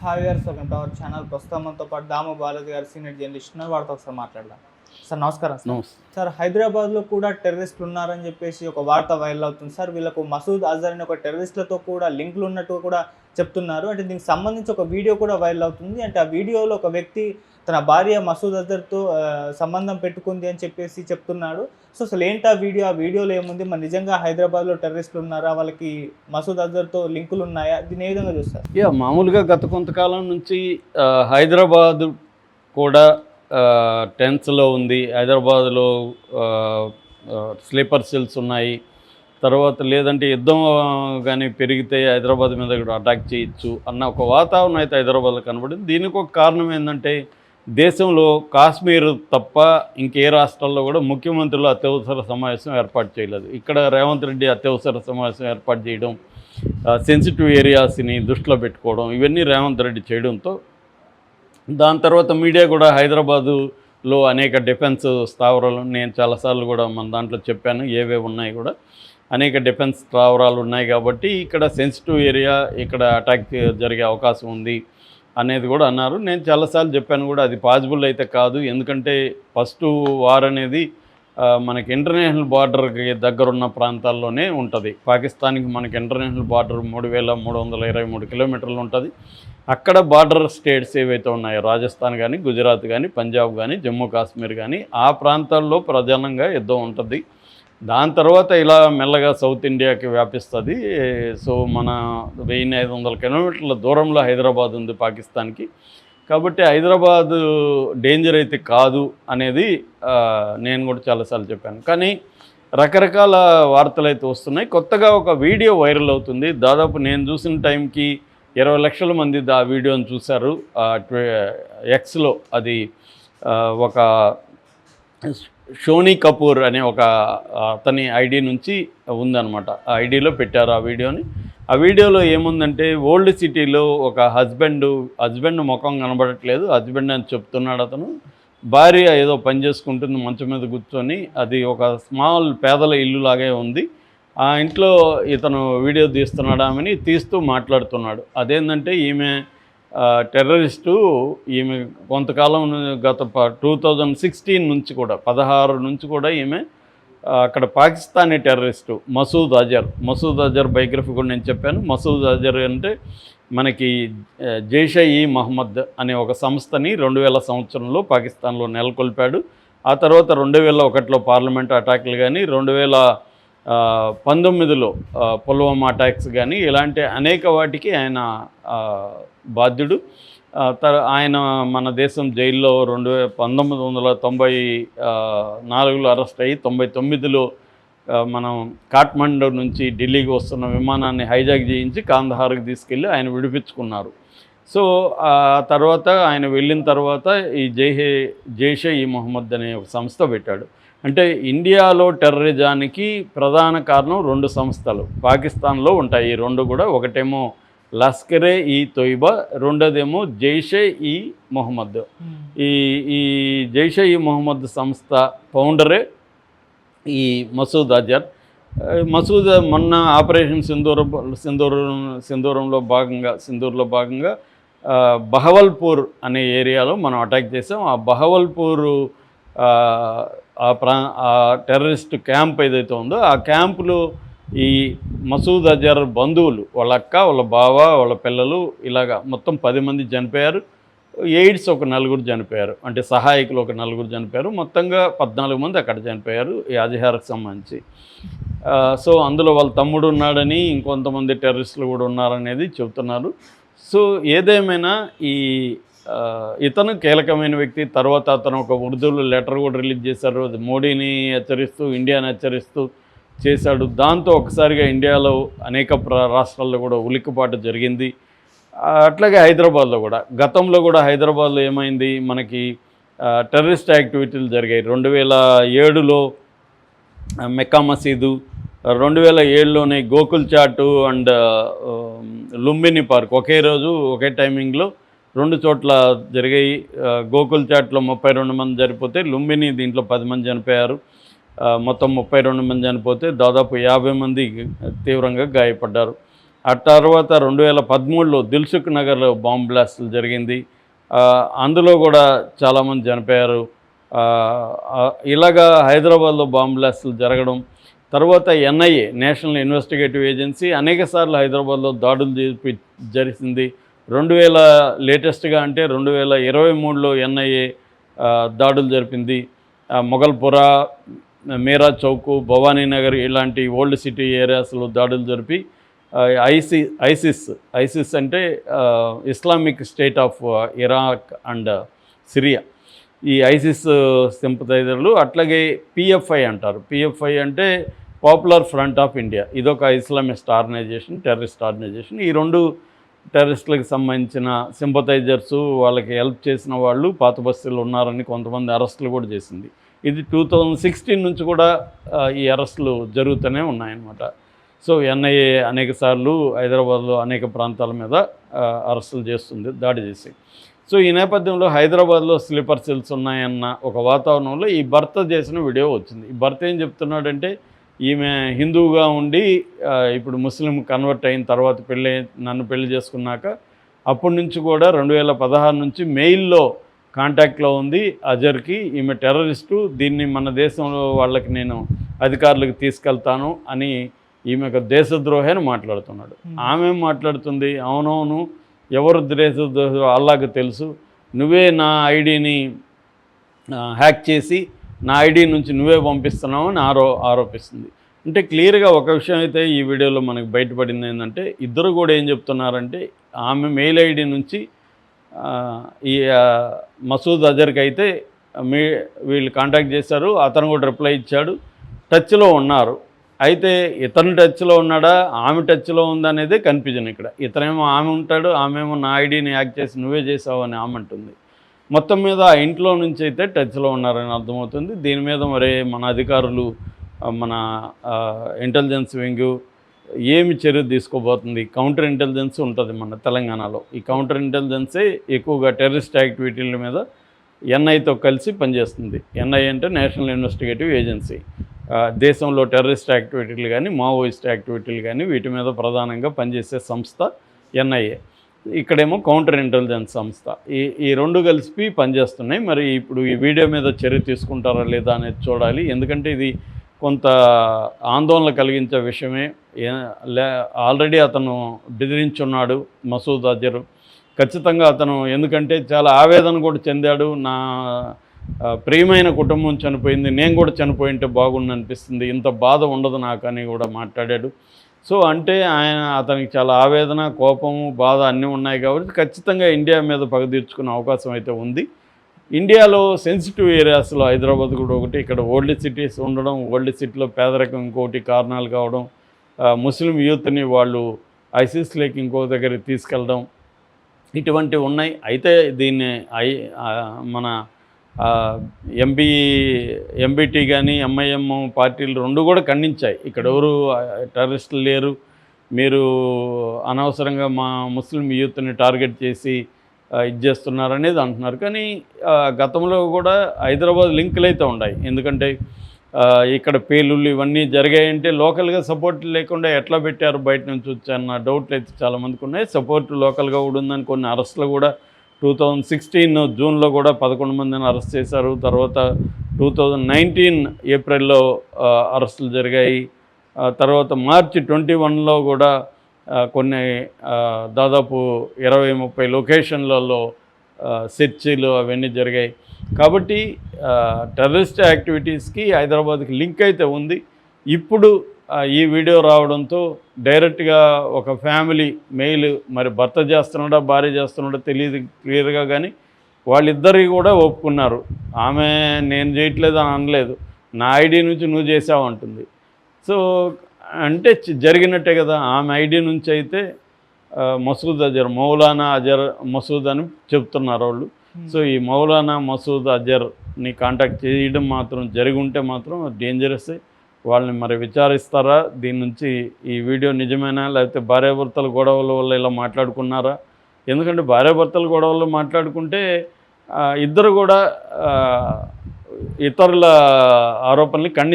Hi viewers, welcome to our channel. ప్రస్తుతం మనతో పాటు దాము బాలాజీ గారు సీనియర్ జర్నలిస్ట్ ఉన్నారు. వారితో ఒకసారి మాట్లాడదాం. సార్ నమస్కారం. సార్, హైదరాబాద్లో కూడా టెర్రరిస్టులు ఉన్నారని చెప్పేసి ఒక వార్త వైరల్ అవుతుంది సార్. వీళ్ళకు మసూద్ అజర్ అనే ఒక టెర్రరిస్టులతో కూడా లింకులు ఉన్నట్టు కూడా చెప్తున్నారు. అంటే దీనికి సంబంధించి ఒక వీడియో కూడా వైరల్ అవుతుంది. అంటే ఆ వీడియోలో ఒక వ్యక్తి తన భార్య మసూద్ అజర్తో సంబంధం పెట్టుకుంది అని చెప్పేసి చెప్తున్నాడు. సో అసలు ఏంటి ఆ వీడియోలో ఏముంది? మరి నిజంగా హైదరాబాద్లో టెర్రరిస్టులు ఉన్నారా? వాళ్ళకి మసూద్ అజర్తో లింకులు ఉన్నాయా? దీన్ని ఏ విధంగా చూస్తారు? మామూలుగా గత కొంతకాలం నుంచి హైదరాబాద్ కూడా టెన్స్లో ఉంది. హైదరాబాద్లో స్లీపర్ సెల్స్ ఉన్నాయి. తర్వాత లేదంటే యుద్ధం కానీ పెరిగితే హైదరాబాద్ మీద కూడా అటాక్ చేయొచ్చు అన్న ఒక వాతావరణం అయితే హైదరాబాద్లో కనబడింది. దీనికి ఒక కారణం ఏంటంటే, దేశంలో కాశ్మీర్ తప్ప ఇంకే రాష్ట్రాల్లో కూడా ముఖ్యమంత్రులు అత్యవసర సమావేశం ఏర్పాటు చేయలేదు. ఇక్కడ రేవంత్ రెడ్డి అత్యవసర సమావేశం ఏర్పాటు చేయడం, సెన్సిటివ్ ఏరియాస్ని దృష్టిలో పెట్టుకోవడం, ఇవన్నీ రేవంత్ రెడ్డి చేయడంతో దాని తర్వాత మీడియా కూడా హైదరాబాదులో అనేక డిఫెన్స్ స్థావరాలు, నేను చాలాసార్లు కూడా మన దాంట్లో చెప్పాను ఏవేవి ఉన్నాయి కూడా, అనేక డిఫెన్స్ స్థావరాలు ఉన్నాయి కాబట్టి ఇక్కడ సెన్సిటివ్ ఏరియా, ఇక్కడ అటాక్ జరిగే అవకాశం ఉంది అనేది కూడా అన్నారు. నేను చాలాసార్లు చెప్పాను కూడా, అది పాసిబుల్ అయితే కాదు. ఎందుకంటే ఫస్ట్ వార్ అనేది మనకి ఇంటర్నేషనల్ బార్డర్కి దగ్గరున్న ప్రాంతాల్లోనే ఉంటుంది. పాకిస్తాన్కి మనకి ఇంటర్నేషనల్ బార్డర్ 3323 కిలోమీటర్లు ఉంటుంది. అక్కడ బార్డర్ స్టేట్స్ ఏవైతే ఉన్నాయో, రాజస్థాన్ కానీ, గుజరాత్ కానీ, పంజాబ్ కానీ, జమ్మూ కాశ్మీర్ కానీ, ఆ ప్రాంతాల్లో ప్రధానంగా యుద్ధం ఉంటుంది. దాని తర్వాత ఇలా మెల్లగా సౌత్ ఇండియాకి వ్యాపిస్తుంది. సో మన 1500 కిలోమీటర్ల దూరంలో హైదరాబాద్ ఉంది పాకిస్తాన్కి. కాబట్టి హైదరాబాదు డేంజర్ అయితే కాదు అనేది నేను కూడా చాలాసార్లు చెప్పాను. కానీ రకరకాల వార్తలు అయితే వస్తున్నాయి. కొత్తగా ఒక వీడియో వైరల్ అవుతుంది. దాదాపు నేను చూసిన టైంకి 20 లక్షల మంది ఆ వీడియోని చూశారు. ఎక్స్లో అది ఒక షోనీ కపూర్ అనే ఒక అతని ఐడి నుంచి ఉందన్నమాట. ఆ ఐడిలో పెట్టారు ఆ వీడియోని. ఆ వీడియోలో ఏముందంటే, ఓల్డ్ సిటీలో ఒక హస్బెండ్ ముఖం కనబడట్లేదు, హస్బెండ్ అని చెప్తున్నాడు అతను. భార్య ఏదో పని చేసుకుంటుంది మంచం మీద కూర్చొని. అది ఒక స్మాల్ పేదల ఇల్లు లాగే ఉంది. ఆ ఇంట్లో ఇతను వీడియో తీస్తున్నాడు, ఆమెని తీస్తూ మాట్లాడుతున్నాడు. అదేంటంటే, ఈమె టెర్రరిస్టు. ఈమె కొంతకాలం గత 2016 నుంచి కూడా 16 నుంచి కూడా ఈమె అక్కడ పాకిస్తానీ టెర్రరిస్టు మసూద్ అజర్ బయోగ్రఫీ కూడా నేను చెప్పాను. మసూద్ అజర్ అంటే మనకి జైష్-ఇ-మొహమ్మద్ అనే ఒక సంస్థని 2000 సంవత్సరంలో పాకిస్తాన్లో నెలకొల్పాడు. ఆ తర్వాత 2001లో పార్లమెంట్ అటాక్లు కానీ, 2019లో పుల్వామా అటాక్స్ కానీ, ఇలాంటి అనేక వాటికి ఆయన బాధ్యుడు. ఆయన మన దేశం జైల్లో 1994లో అరెస్ట్ అయ్యి 99లో మనం కాఠ్మండు నుంచి ఢిల్లీకి వస్తున్న విమానాన్ని హైజాక్ చేయించి కాందహార్కి తీసుకెళ్ళి ఆయన విడిపించుకున్నారు. సో ఆ తర్వాత ఆయన వెళ్ళిన తర్వాత ఈ జైష్-ఇ-మొహమ్మద్ అనే ఒక సంస్థ పెట్టాడు. అంటే ఇండియాలో టెర్రరిజానికి ప్రధాన కారణం 2 సంస్థలు పాకిస్తాన్లో ఉంటాయి. ఈ 2 కూడా, ఒకటేమో లష్కర్-ఇ-తోయిబా, రెండోదేమో జైష్-ఇ-మొహమ్మద్. ఈ జైష్-ఇ-మొహమ్మద్ సంస్థ ఫౌండరే ఈ మసూద్ అజర్. మొన్న ఆపరేషన్ సింధూర్లో భాగంగా బహవల్పూర్ అనే ఏరియాలో మనం అటాక్ చేసాం. ఆ బహవల్పూర్ ఆ టెర్రరిస్ట్ క్యాంప్ ఏదైతే ఉందో, ఆ క్యాంపులో ఈ మసూద్ అజర్ బంధువులు, వాళ్ళ అక్క, వాళ్ళ బావ, వాళ్ళ పిల్లలు, ఇలాగా మొత్తం 10 మంది చనిపోయారు. ఎయిడ్స్ ఒక 4 చనిపోయారు. అంటే సహాయకులు ఒక 4 చనిపోయారు. మొత్తంగా 14 మంది అక్కడ చనిపోయారు ఈ అజహార్కి సంబంధించి. సో అందులో వాళ్ళ తమ్ముడు ఉన్నాడని, ఇంకొంతమంది టెర్రరిస్టులు కూడా ఉన్నారనేది చెబుతున్నారు. సో ఏదేమైనా ఇతను కీలకమైన వ్యక్తి. తర్వాత అతను ఒక ఉర్దూలో లెటర్ కూడా రిలీజ్ చేశారు. అది మోడీని హెచ్చరిస్తూ, ఇండియాని హెచ్చరిస్తూ చేశాడు. దాంతో ఒకసారిగా ఇండియాలో అనేక రాష్ట్రాల్లో కూడా ఉలిక్కిపాటు జరిగింది. అట్లాగే హైదరాబాద్లో కూడా, గతంలో కూడా హైదరాబాద్లో ఏమైంది, మనకి టెర్రరిస్ట్ యాక్టివిటీలు జరిగాయి. 2007లో మెక్కా మసీదు, 2007లోనే గోకుల్ చాటు అండ్ లుంబిని పార్క్ ఒకే రోజు ఒకే టైమింగ్లో 2 చోట్ల జరిగాయి. గోకుల్ చాట్లో 32 మంది చనిపోతే, లుంబిని దీంట్లో 10 మంది చనిపోయారు. మొత్తం 32 మంది చనిపోతే దాదాపు 50 మంది తీవ్రంగా గాయపడ్డారు. ఆ తర్వాత 2013లో దిల్సుఖ్ నగర్లో బాంబ్ బ్లాస్టులు జరిగింది. అందులో కూడా చాలామంది చనిపోయారు. ఇలాగా హైదరాబాద్లో బాంబ్ బ్లాస్టులు జరగడం, తర్వాత ఎన్ఐఏ నేషనల్ ఇన్వెస్టిగేటివ్ ఏజెన్సీ అనేకసార్లు హైదరాబాద్లో దాడులు జరిగింది. లేటెస్ట్గా అంటే 2023లో ఎన్ఐఏ దాడులు జరిపింది. మొగల్పురా, మీరా చౌక్, భవానీ నగర్ ఇలాంటి ఓల్డ్ సిటీ ఏరియాస్లో దాడులు జరిపి ఐసిస్ అంటే Islamic state of Iraq and Syria, ఈ ఐసిస్ సింపథైజర్లు, అట్లాగే పిఎఫ్ఐ అంటారు. పిఎఫ్ఐ అంటే పాపులర్ ఫ్రంట్ ఆఫ్ ఇండియా, ఇదొక ఇస్లామిస్ట్ ఆర్గనైజేషన్, టెర్రరిస్ట్ ఆర్గనైజేషన్. ఈ రెండు టెర్రరిస్టులకు సంబంధించిన సింపథైజర్సు, వాళ్ళకి హెల్ప్ చేసిన వాళ్ళు పాత బస్తీలు ఉన్నారని కొంతమంది అరెస్టులు కూడా చేసింది. ఇది 2016 నుంచి కూడా ఈ అరెస్టులు జరుగుతూనే ఉన్నాయన్నమాట. సో ఎన్ఐఏ అనేకసార్లు హైదరాబాద్లో అనేక ప్రాంతాల మీద అరెస్టులు చేస్తుంది, దాడి చేసి. సో ఈ నేపథ్యంలో హైదరాబాద్లో స్లీపర్ సెల్స్ ఉన్నాయన్న ఒక వాతావరణంలో ఈ భర్త చేసిన వీడియో వచ్చింది. ఈ భర్త ఏం చెప్తున్నాడంటే, ఈమె హిందువుగా ఉండి ఇప్పుడు ముస్లిం కన్వర్ట్ అయిన తర్వాత నన్ను పెళ్లి చేసుకున్నాక అప్పటి నుంచి కూడా 2016 నుంచి మెయిల్లో కాంటాక్ట్లో ఉంది అజర్కి, ఈమె టెర్రరిస్టు, దీన్ని మన దేశంలో వాళ్ళకి నేను అధికారులకు తీసుకెళ్తాను అని ఈమె ఒక దేశద్రోహి అని మాట్లాడుతున్నాడు. ఆమె మాట్లాడుతుంది, అవునవును ఎవరు దేశద్రోహి అల్లాకు తెలుసు, నువ్వే నా ఐడిని హ్యాక్ చేసి నా ఐడి నుంచి నువ్వే పంపిస్తున్నావు అని ఆరోపిస్తుంది. అంటే క్లియర్గా ఒక విషయం అయితే ఈ వీడియోలో మనకు బయటపడింది ఏంటంటే, ఇద్దరు కూడా ఏం చెప్తున్నారంటే, ఆమె మెయిల్ ఐడి నుంచి ఈ మసూద్ అజర్కి అయితే వీళ్ళు కాంటాక్ట్ చేశారు, అతను కూడా రిప్లై ఇచ్చాడు, టచ్లో ఉన్నారు. అయితే ఇతను టచ్లో ఉన్నాడా, ఆమె టచ్లో ఉందనేదే కన్ఫ్యూజన్ ఇక్కడ. ఇతనేమో ఆమె ఉంటాడు, ఆమెమో నా ఐడిని హ్యాక్ చేసి నువ్వే చేసావు అని ఆమె అంటుంది. మొత్తం మీద ఆ ఇంట్లో నుంచి అయితే టచ్లో ఉన్నారని అర్థమవుతుంది. దీని మీద మరి మన అధికారులు, మన ఇంటెలిజెన్స్ వింగ్ ఏమి చర్య తీసుకోబోతుంది? కౌంటర్ ఇంటెలిజెన్స్ ఉంటుంది మన తెలంగాణలో. ఈ కౌంటర్ ఇంటెలిజెన్సే ఎక్కువగా టెర్రరిస్ట్ యాక్టివిటీల మీద ఎన్ఐతో కలిసి పనిచేస్తుంది. ఎన్ఐ అంటే నేషనల్ ఇన్వెస్టిగేటివ్ ఏజెన్సీ. దేశంలో టెర్రరిస్ట్ యాక్టివిటీలు కానీ, మావోయిస్ట్ యాక్టివిటీలు కానీ వీటి మీద ప్రధానంగా పనిచేసే సంస్థ ఎన్ఐఏ. ఇక్కడేమో కౌంటర్ ఇంటెలిజెన్స్ సంస్థ. ఈ రెండు కలిసి పనిచేస్తున్నాయి. మరి ఇప్పుడు ఈ వీడియో మీద చర్య తీసుకుంటారా లేదా అనేది చూడాలి. ఎందుకంటే ఇది కొంత ఆందోళన కలిగించే విషయమే. ఆల్రెడీ అతను బెదిరించున్నాడు మసూద్ అజర్. ఖచ్చితంగా అతను, ఎందుకంటే చాలా ఆవేదన కూడా చెందాడు. నా ప్రియమైన కుటుంబం చనిపోయింది, నేను కూడా చనిపోయింటే బాగుండు అనిపిస్తుంది, ఇంత బాధ ఉండదు నాకు అని కూడా మాట్లాడాడు. సో అంటే అతనికి చాలా ఆవేదన, కోపము, బాధ అన్నీ ఉన్నాయి కాబట్టి ఖచ్చితంగా ఇండియా మీద పగ తీర్చుకునే అవకాశం అయితే ఉంది. ఇండియాలో సెన్సిటివ్ ఏరియాస్లో హైదరాబాద్ కూడా ఒకటి. ఇక్కడ ఓల్డ్ సిటీస్ ఉండడం, ఓల్డ్ సిటీలో పేదరికం ఇంకోటి కారణాలు కావడం, ముస్లిం యూత్ని వాళ్ళు ఐసిస్లోకి ఇంకో దగ్గరికి తీసుకెళ్ళడం, ఇటువంటివి ఉన్నాయి. అయితే దీన్ని మన ఎంబీటీ కానీ ఎంఐఎం పార్టీలు రెండు కూడా ఖండించాయి. ఇక్కడ ఎవరు టెర్రరిస్టులు లేరు, మీరు అనవసరంగా మా ముస్లిం యూత్ని టార్గెట్ చేసి ఇది చేస్తున్నారు అనేది అంటున్నారు. కానీ గతంలో కూడా హైదరాబాద్ లింకులు అయితే ఉన్నాయి. ఎందుకంటే ఇక్కడ పేలుళ్ళు ఇవన్నీ జరిగాయంటే లోకల్గా సపోర్ట్ లేకుండా ఎట్లా పెట్టారు, బయట నుంచి వచ్చాయన్న డౌట్లు అయితే చాలామందికి ఉన్నాయి. సపోర్ట్ లోకల్గా కూడా ఉందని కొన్ని అరెస్టులు కూడా 2016 జూన్లో కూడా 11 మందిని అరెస్ట్ చేశారు. తర్వాత 2019 ఏప్రిల్లో అరెస్టులు జరిగాయి. తర్వాత మార్చి 21లో కూడా కొన్ని దాదాపు 20-30 లొకేషన్లలో సెర్చీలు అవన్నీ జరిగాయి. కాబట్టి టెర్రరిస్ట్ యాక్టివిటీస్కి హైదరాబాద్కి లింక్ అయితే ఉంది. ఇప్పుడు ఈ వీడియో రావడంతో డైరెక్ట్గా ఒక ఫ్యామిలీ మెయిల్, మరి భర్త చేస్తున్నాడా భార్య చేస్తున్నాడా తెలియదు క్లియర్గా, కానీ వాళ్ళిద్దరికి కూడా ఒప్పుకున్నారు. ఆమె నేను చేయట్లేదు అని అనలేదు, నా ఐడి నుంచి నువ్వు చేసావు అంటుంది. సో అంటే జరిగినట్టే కదా. ఆమె ఐడి నుంచి అయితే మసూద్ అజర్, మౌలానా అజర్ మసూద్ అని చెప్తున్నారు వాళ్ళు. సో ఈ మౌలానా మసూద్ అజర్ని కాంటాక్ట్ చేయడం మాత్రం జరిగి ఉంటే మాత్రం డేంజరస్. వాళ్ళని మరి విచారిస్తారా, దీని నుంచి ఈ వీడియో నిజమేనా, లేకపోతే భార్యాభర్తల గొడవల వల్ల ఇలా మాట్లాడుకున్నారా? ఎందుకంటే భార్యాభర్తల గొడవలు మాట్లాడుకుంటే ఇద్దరు కూడా ఇతరుల ఆరోపణల్ని ఖండించారు.